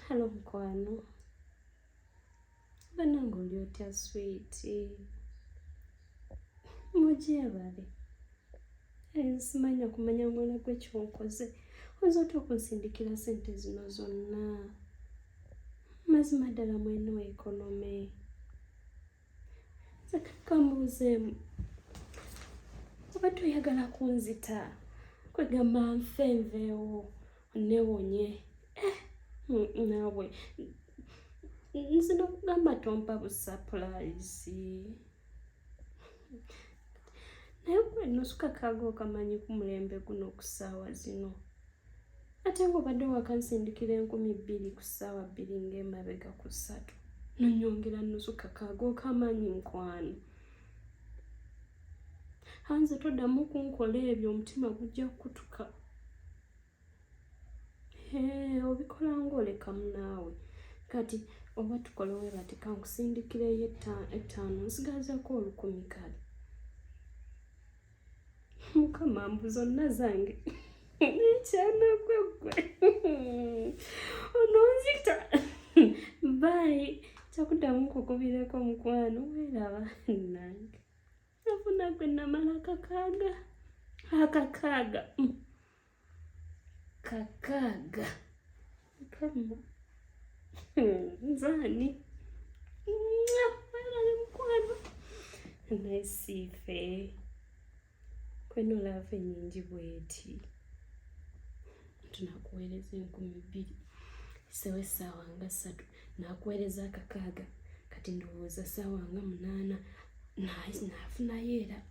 Hello mukwano. Banange oli otya sweet. Mujebale. Simanya kumanya mwana gwe kyonkoze. Oyinza otya okunsindikira sente zino zonna? Mazima ddala mweno ekonome. Kambuuzeemu. Oba toyagala kunzita? Kwegamba nfenveewo newonye. Naawe nzina okugamba tompa busapulayizi. Naye gwe nosuka kaaga okamanyi ku mulembe guno ku ssaawa zino. Ate ng'obadde wakansindikira 2,000 ku ssaawa 2 ng'emabega ku 3. Nonyongera nosuka kaaga okamanyi nkwano. Hanze toddamu kunkola ebyo, omutima gujja kukutuka. Obikola ng'olekamu naawe. Kati oba tukole we bati kankusindikireyo 5 nsigazaako 10,000 kale. Mukama mbu zonna zange. Nekyana gwe. Ononzita. Bye. Kyakuddamu kukubireko mukwano. Weeraba nange. Nafuna gwe namala kakaaga. Akakaaga. Kakaaga. Kama. Nzani. Weeraba mukwano. Nesiife. Kweno lava ennyingi bweti. Tunakuweereza 2,000. Isewe essaawa nga 3. Nakuweereza akakaaga. Kati ndowooza ssaawa nga 8. Nafunayo era.